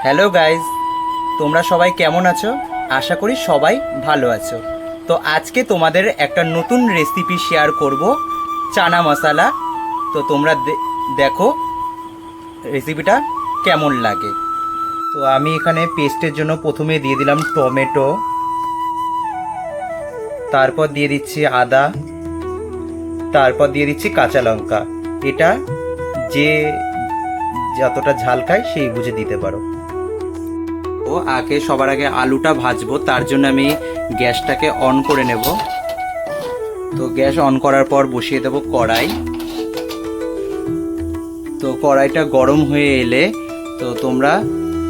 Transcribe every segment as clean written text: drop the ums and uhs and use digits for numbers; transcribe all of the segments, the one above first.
Hello guys, তোমরা সবাই কেমন আছো? আশা করি সবাই ভালো আছো। তো আজকে তোমাদের একটা নতুন রেসিপি শেয়ার করব, চানা মশলা। তো তোমরা দেখো রেসিপিটা কেমন লাগে। তো আমি এখানে পেস্টের জন্য প্রথমে দিয়ে দিলাম টমেটো, তারপর দিয়ে দিচ্ছি আদা, তারপর দিয়ে দিচ্ছি কাঁচা লঙ্কা। এটা যে যতটা ঝাল খায় সেই বুঝে দিতে পারো। ও আগে সবার আগে আলুটা ভাজবো, তার জন্য আমি গ্যাসটাকে অন করে নেব। তো গ্যাস অন করার পর বসিয়ে দেব কড়াই। তো কড়াইটা গরম হয়ে এলে তো তোমরা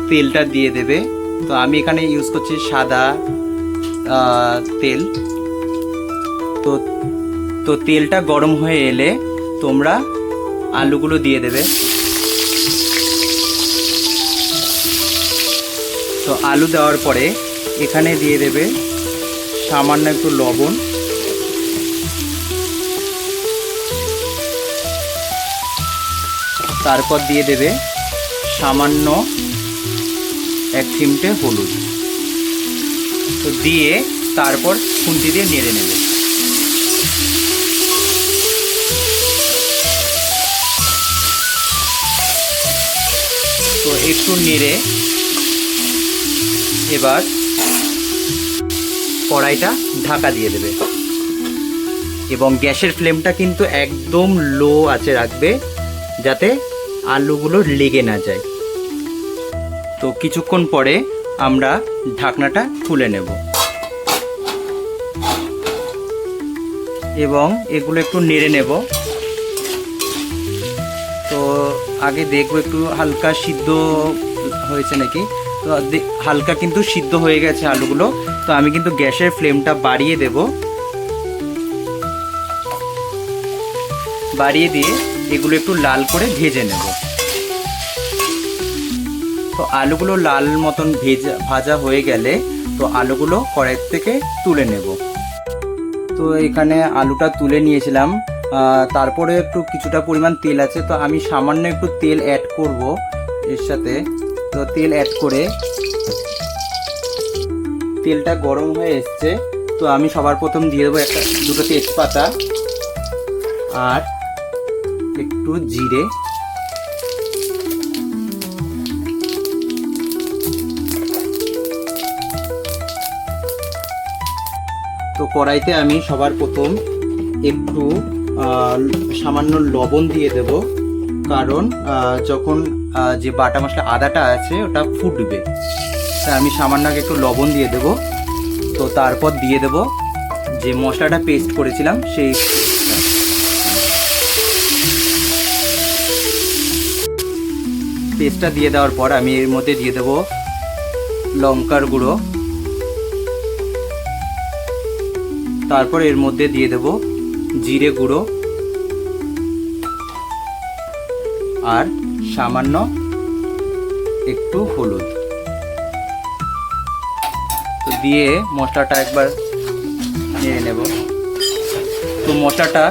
তেলটা দিয়ে দেবে। তো আমি এখানে ইউজ করছি সাদা তেল। তো তো তেলটা গরম হয়ে এলে তোমরা আলুগুলো দিয়ে দেবে। তো আলু দেওয়ার পরে এখানে দিয়ে দেবে সামান্য একটু লবণ, তারপর দিয়ে দেবে সামান্য 1 চিমটে হলুদ। তো দিয়ে তারপর খুন্তি দিয়ে নেড়ে নেবে। তো একটু নেড়ে এবার কড়াইটা ঢাকা দিয়ে দেবে এবং গ্যাসের ফ্লেমটা কিন্তু একদম লো আঁচে রাখবে, যাতে আলুগুলো লেগে না যায়। তো কিছুক্ষণ পরে আমরা ঢাকনাটা খুলে নেব এবং এগুলো একটু নেড়ে নেব। তো আগে দেখবো একটু হালকা সিদ্ধ হয়েছে নাকি। তো হালকা কিন্তু সিদ্ধ হয়ে গেছে আলুগুলো। তো আমি কিন্তু গ্যাসের ফ্লেমটা বাড়িয়ে দেব, বাড়িয়ে দিয়ে এগুলো একটু লাল করে ভেজে নেব। তো আলুগুলো লাল মতন ভাজা হয়ে গেলে তো আলুগুলো কড়াই থেকে তুলে নেব। তো এখানে আলুটা তুলে নিয়েছিলাম, তারপরে একটু কিছুটা পরিমাণ তেল আছে। তো আমি সামান্য একটু তেল অ্যাড করব এর সাথে। তো তেল অ্যাড করে তেলটা গরম হয়ে এসছে। তো আমি সবার প্রথম দিয়ে দেবো দুটো তেজপাতা আর একটু জিরে। তো কড়াইতে আমি সবার প্রথম একটু সামান্য লবণ দিয়ে দেব, কারণ যখন যে বাটা মশলা আদাটা আছে ওটা ফুটবে। তাই আমি সামান্য একটু লবণ দিয়ে দেব। তো তারপর দিয়ে দেব যে মশলাটা পেস্ট করেছিলাম সেই পেস্টটা দিয়ে দেওয়ার পর আমি এর মধ্যে দিয়ে দেব লঙ্কার গুঁড়ো, তারপর এর মধ্যে দিয়ে দেব জিরে গুঁড়ো আর সামান্য একটু হলুদ। তো দিয়ে মশলাটা একবার নেড়ে নেব। তো মশলাটা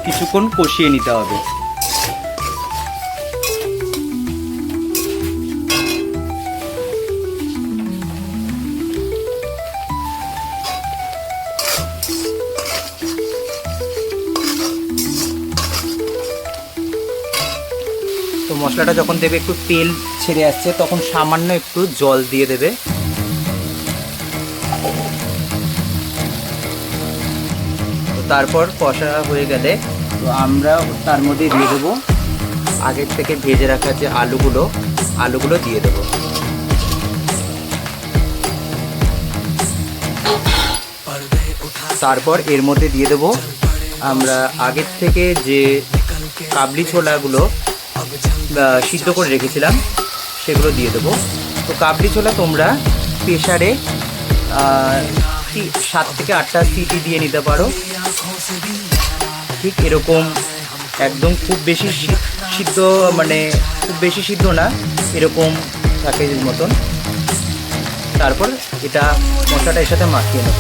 কিছুক্ষণ কষিয়ে নিতে হবে। তো মশলাটা যখন দেবে একটু তেল ছেড়ে আসছে, তখন সামান্য একটু জল দিয়ে দেবে। তো তারপর কষা হয়ে গেলে তো আমরা তার মধ্যে দিয়ে দেবো আগের থেকে ভেজে রাখা যে আলুগুলো দিয়ে দেবো। তারপর এর মধ্যে দিয়ে দেবো আমরা আগের থেকে যে কাবলি ছোলাগুলো সিদ্ধ করে রেখেছিলাম সেগুলো দিয়ে দেবো। তো কাবলি ছোলা তোমরা প্রেসারে 7 থেকে 8টা সিটি দিয়ে নিতে পারো। ঠিক এরকম একদম খুব বেশি সিদ্ধ, মানে খুব বেশি সিদ্ধ না, এরকম থাকে মতন। তারপর এটা মশলাটা এর সাথে মাখিয়ে নেব।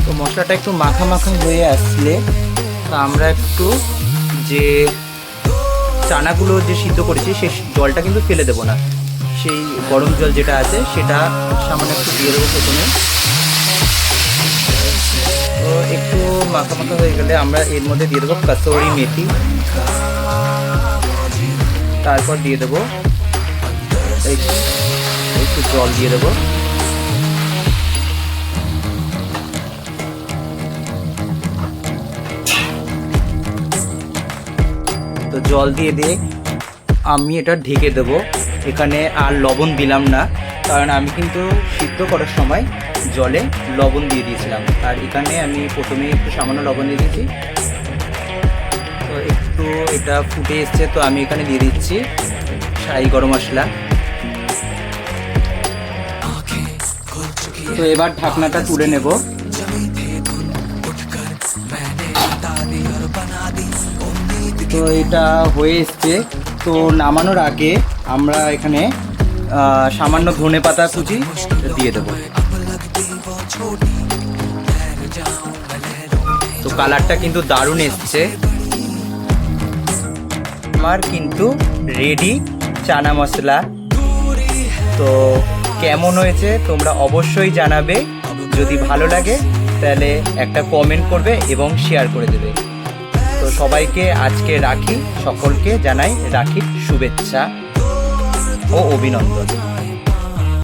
তো মশলাটা একটু মাখা মাখা হয়ে আসলে তো আমরা একটু যে চানাগুলো যে সিদ্ধ করেছি সেই জলটা কিন্তু ফেলে দেবো না, সেই গরম জল যেটা আছে সেটা সামান্য একটু দিয়ে দেবো প্রথমে। তো একটু মাখা মাখা হয়ে গেলে আমরা এর মধ্যে দিয়ে দেবো কাসুরি মেথি, তারপর দিয়ে দেবো একটু জল দিয়ে দেবো। তো জল দিয়ে আমি এটা ঢেকে দেবো। এখানে আর লবণ দিলাম না, কারণ আমি কিন্তু সিদ্ধ করার সময় জলে লবণ দিয়ে দিয়েছিলাম, আর এখানে আমি প্রথমে একটু সামান্য লবণ দিয়ে দিয়েছি। তো একটু এটা ফুটে এসছে, তো আমি এখানে দিয়ে দিচ্ছি শাহি গরম মশলা। তো এবার ঢাকনাটা তুলে নেব। তো এটা হয়ে এসছে। তো নামানোর আগে আমরা এখানে সামান্য ধনেপাতা কুচি দিয়ে দেবো। তো কালারটা কিন্তু দারুণ এসছে। আমার কিন্তু রেডি চানা মশলা। তো কেমন হয়েছে তোমরা অবশ্যই জানাবে। যদি ভালো লাগে তাহলে একটা কমেন্ট করবে এবং শেয়ার করে দেবে। তো সবাইকে আজকে রাখি, সকলকে জানাই রাখির শুভেচ্ছা ও অভিনন্দন।